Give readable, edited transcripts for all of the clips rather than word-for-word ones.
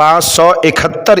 571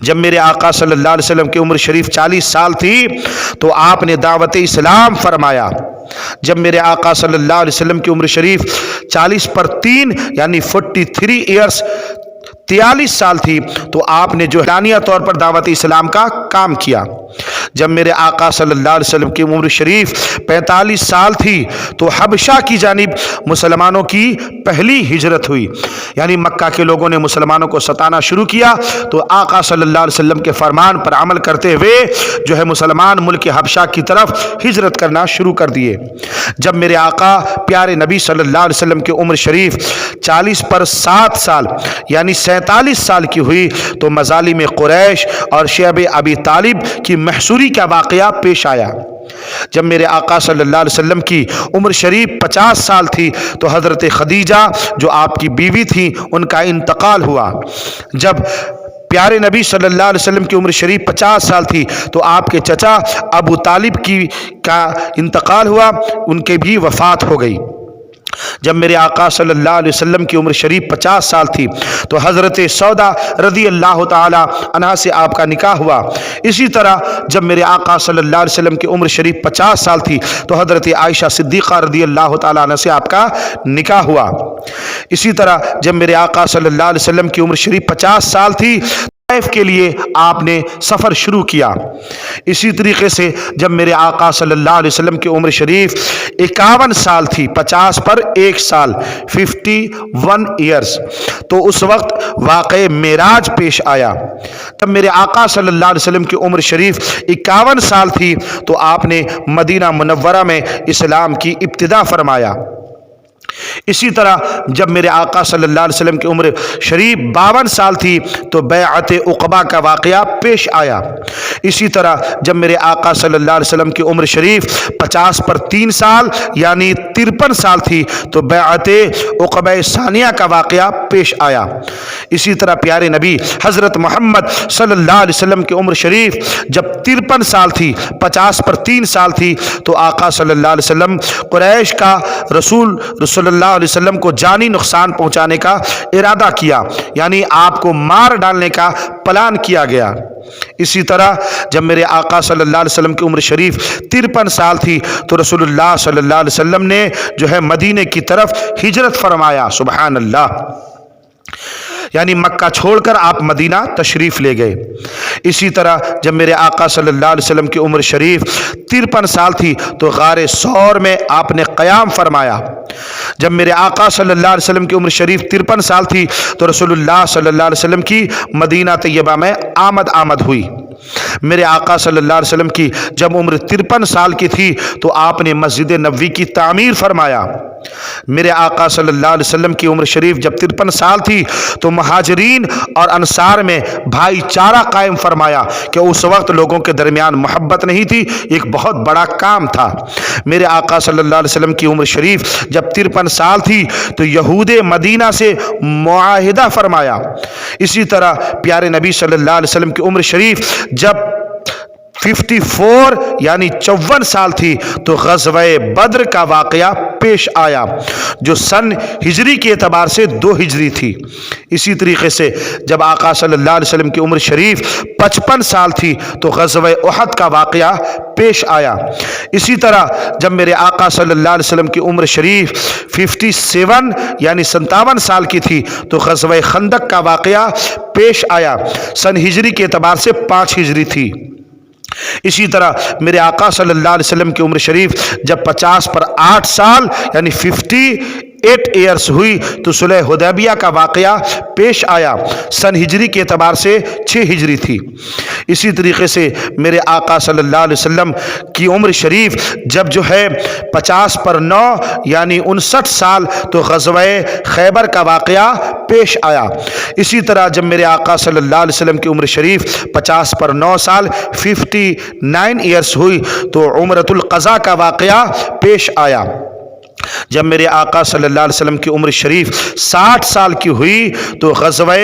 جب میرے آقا صلی اللہ علیہ وسلم کی عمر شریف 40 سال تھی تو آپ نے دعوت اسلام فرمایا۔ جب میرے آقا صلی اللہ علیہ وسلم کی عمر شریف 40 پر 3 یعنی 43 ایئرس 43 سال تھی تو آپ نے جو اعلانیہ طور پر دعوت اسلام کا کام کیا۔ جب میرے آقا صلی اللہ علیہ وسلم کی عمر شریف 45 سال تھی تو حبشہ کی جانب مسلمانوں کی پہلی ہجرت ہوئی، یعنی مکہ کے لوگوں نے مسلمانوں کو ستانا شروع کیا تو آقا صلی اللہ علیہ وسلم کے فرمان پر عمل کرتے ہوئے جو ہے مسلمان ملک حبشہ کی طرف ہجرت کرنا شروع کر دیے۔ جب میرے آقا پیارے نبی صلی اللہ علیہ وسلم کی عمر شریف 40 پر 7 سال یعنی 47 سال کی ہوئی تو مظالم قریش اور شیب ابی طالب کی محصوری کا واقعہ پیش آیا۔ جب میرے آقا صلی اللہ علیہ وسلم کی عمر شریف 50 سال تھی تو حضرت خدیجہ جو آپ کی بیوی تھی ان کا انتقال ہوا۔ جب پیارے نبی صلی اللہ علیہ وسلم کی عمر شریف 50 سال تھی تو آپ کے چچا ابو طالب کا انتقال ہوا، ان کی بھی وفات ہو گئی۔ جب میرے آقا صلی اللہ علیہ وسلم کی عمر شریف 50 سال تھی تو حضرت سودا رضی اللہ تعالی عنہا سے آپ کا نکاح ہوا۔ اسی طرح جب میرے آقا صلی اللہ علیہ وسلم کی عمر شریف 50 سال تھی تو حضرت عائشہ صدیقہ رضی اللہ تعالی عنہ سے آپ کا نکاح ہوا۔ اسی طرح جب میرے آقا صلی اللہ علیہ وسلم کی عمر شریف 50 سال تھی طائف کے لیے آپ نے سفر شروع کیا۔ اسی طریقے سے جب میرے آقا صلی اللہ علیہ وسلم کی عمر شریف 51 سال تھی، 50 پر 1 سال 51 ایئرز، تو اس وقت واقع معراج پیش آیا۔ جب میرے آقا صلی اللہ علیہ وسلم کی عمر شریف 51 سال تھی تو آپ نے مدینہ منورہ میں اسلام کی ابتدا فرمایا۔ اسی طرح جب میرے آقا صلی اللہ علیہ وسلم کی عمر شریف 52 سال تھی تو بیعت عقبہ کا واقعہ پیش آیا۔ اسی طرح جب میرے آقا صلی اللہ علیہ وسلم کی عمر شریف 50 پر 3 سال یعنی 53 سال تھی تو بیعت عقبہ ثانیہ کا واقعہ پیش آیا۔ اسی طرح پیارے نبی حضرت محمد صلی اللہ علیہ وسلم کی عمر شریف جب 53 سال تھی، 50 پر 3 سال تھی تو آقا صلی اللہ علیہ وسلم قریش کا رسول صلی اللہ علیہ وسلم کو جانی نقصان پہنچانے کا ارادہ کیا، یعنی آپ کو مار ڈالنے کا پلان کیا گیا۔ اسی طرح جب میرے آقا صلی اللہ علیہ وسلم کی عمر شریف 53 سال تھی تو رسول اللہ صلی اللہ علیہ وسلم نے جو ہے مدینے کی طرف ہجرت فرمایا۔ سبحان اللہ، یعنی مکہ چھوڑ کر آپ مدینہ تشریف لے گئے۔ اسی طرح جب میرے آقا صلی اللہ علیہ وسلم کی عمر شریف 53 سال تھی تو غار ثور میں آپ نے قیام فرمایا۔ جب میرے آقا صلی اللہ علیہ وسلم کی عمر شریف 53 سال تھی تو رسول اللہ صلی اللہ علیہ وسلم کی مدینہ طیبہ میں آمد ہوئی۔ میرے آقا صلی اللہ علیہ وسلم کی جب عمر 53 سال کی تھی تو آپ نے مسجد نبوی کی تعمیر فرمایا۔ میرے آقا صلی اللہ علیہ وسلم کی عمر شریف جب 53 سال تھی تو مہاجرین اور انصار میں بھائی چارہ قائم فرمایا کہ اس وقت لوگوں کے درمیان محبت نہیں تھی، ایک بہت بڑا کام تھا۔ میرے آقا صلی اللہ علیہ وسلم کی عمر شریف جب 53 سال تھی تو یہود مدینہ سے معاہدہ فرمایا۔ اسی طرح پیارے نبی صلی اللہ علیہ وسلم کی عمر شریف جب 54 یعنی 54 سال تھی تو غزوہ بدر کا واقعہ پیش آیا جو سن ہجری کے اعتبار سے 2 ہجری تھی۔ اسی طریقے سے جب آقا صلی اللہ علیہ وسلم کی عمر شریف 55 سال تھی تو غزوہ احد کا واقعہ پیش آیا۔ اسی طرح جب میرے آقا صلی اللہ علیہ وسلم کی عمر شریف 57 یعنی 57 سال کی تھی تو غزوہ خندق کا واقعہ پیش آیا، سن ہجری کے اعتبار سے 5 ہجری تھی۔ اسی طرح میرے آقا صلی اللہ علیہ وسلم کی عمر شریف جب 50 پر 8 سال یعنی 58 ایئرس ہوئی تو صلح حدیبیہ کا واقعہ پیش آیا، سن ہجری کے اعتبار سے 6 ہجری تھی۔ اسی طریقے سے میرے آقا صلی اللہ علیہ وسلم کی عمر شریف جب جو ہے 50 پر 9 یعنی 59 سال تو غزوہ خیبر کا واقعہ پیش آیا۔ اسی طرح جب میرے آقا صلی اللہ علیہ وسلم کی عمر شریف 50 پر 9 سال 59 ایئرس ہوئی تو عمرۃ القضاء کا واقعہ پیش آیا۔ جب میرے آقا صلی اللہ علیہ وسلم کی عمر شریف 60 سال کی ہوئی تو غزوہ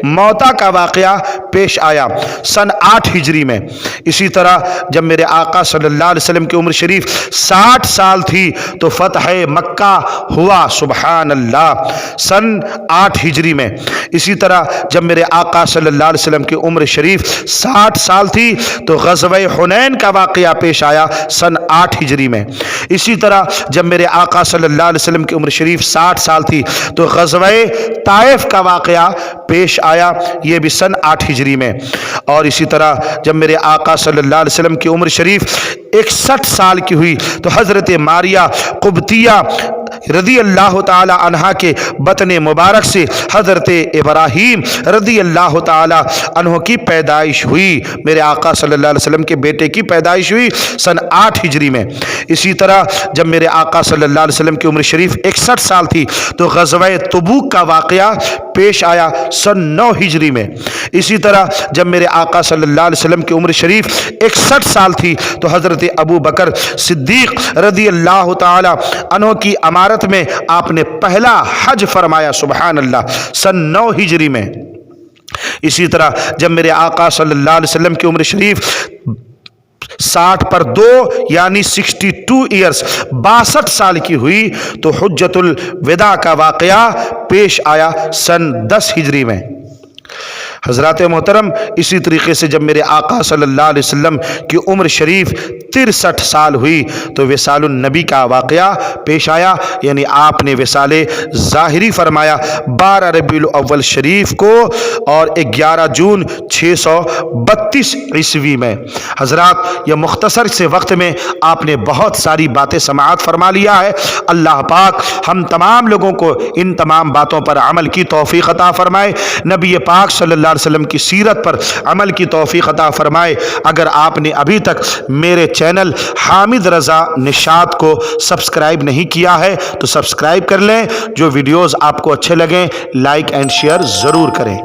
موتا کا واقعہ پیش آیا سن 8 ہجری میں۔ اسی طرح جب میرے آقا صلی اللہ علیہ وسلم کی عمر شریف 60 سال تھی تو فتح مکہ ہوا، سبحان اللہ، سن 8 ہجری میں۔ اسی طرح جب میرے آقا صلی اللہ علیہ وسلم کی عمر شریف 60 سال تھی تو غزوہ حنین کا واقعہ پیش آیا سن 8 ہجری میں۔ اسی طرح جب میرے آقا صلی اللہ علیہ وسلم کی عمر شریف 60 سال تھی تو غزوہ طائف کا واقعہ پیش آیا، یہ بھی سن 8 ہجری میں۔ اور اسی طرح جب میرے آقا صلی اللہ علیہ وسلم کی عمر شریف 61 سال کی ہوئی تو حضرت ماریہ قبطیہ رضی اللہ تعالی عنہا کے بطن مبارک سے حضرت ابراہیم رضی اللہ تعالی عنہ کی پیدائش ہوئی، میرے آقا صلی اللہ علیہ وسلم کے بیٹے کی پیدائش ہوئی سن 8 ہجری میں۔ اسی طرح جب میرے آقا صلی اللہ علیہ وسلم کی عمر شریف 61 سال تھی تو غزوہ تبوک کا واقعہ پیش آیا سن 9 ہجری میں۔ اسی طرح جب میرے آقا صلی اللہ علیہ وسلم کی عمر شریف 61 سال تھی تو حضرت ابو بکر صدیق رضی اللہ تعالی عنہ کی امارت میں آپ نے پہلا حج فرمایا، سبحان اللہ، سن 9 ہجری میں۔ اسی طرح جب میرے آقا صلی اللہ علیہ وسلم کی عمر شریف 60 پر 2 یعنی 62 ایئرز 62 سال کی ہوئی تو حجۃ الوداع کا واقعہ پیش آیا سن 10 ہجری میں۔ حضرات محترم، اسی طریقے سے جب میرے آقا صلی اللہ علیہ وسلم کی عمر شریف 63 سال ہوئی تو وصال النبی کا واقعہ پیش آیا، یعنی آپ نے وصال ظاہری فرمایا 12 ربیع الاول شریف کو اور 11 جون 632 عیسوی میں۔ حضرات، یہ مختصر سے وقت میں آپ نے بہت ساری باتیں سماعت فرما لیا ہے۔ اللہ پاک ہم تمام لوگوں کو ان تمام باتوں پر عمل کی توفیق عطا فرمائے، نبی پاک صلی اللہ علیہ وسلم کی سیرت پر عمل کی توفیق عطا فرمائے۔ اگر آپ نے ابھی تک میرے چینل حامد رضا نشاط کو سبسکرائب نہیں کیا ہے تو سبسکرائب کر لیں، جو ویڈیوز آپ کو اچھے لگیں لائک اینڈ شیئر ضرور کریں۔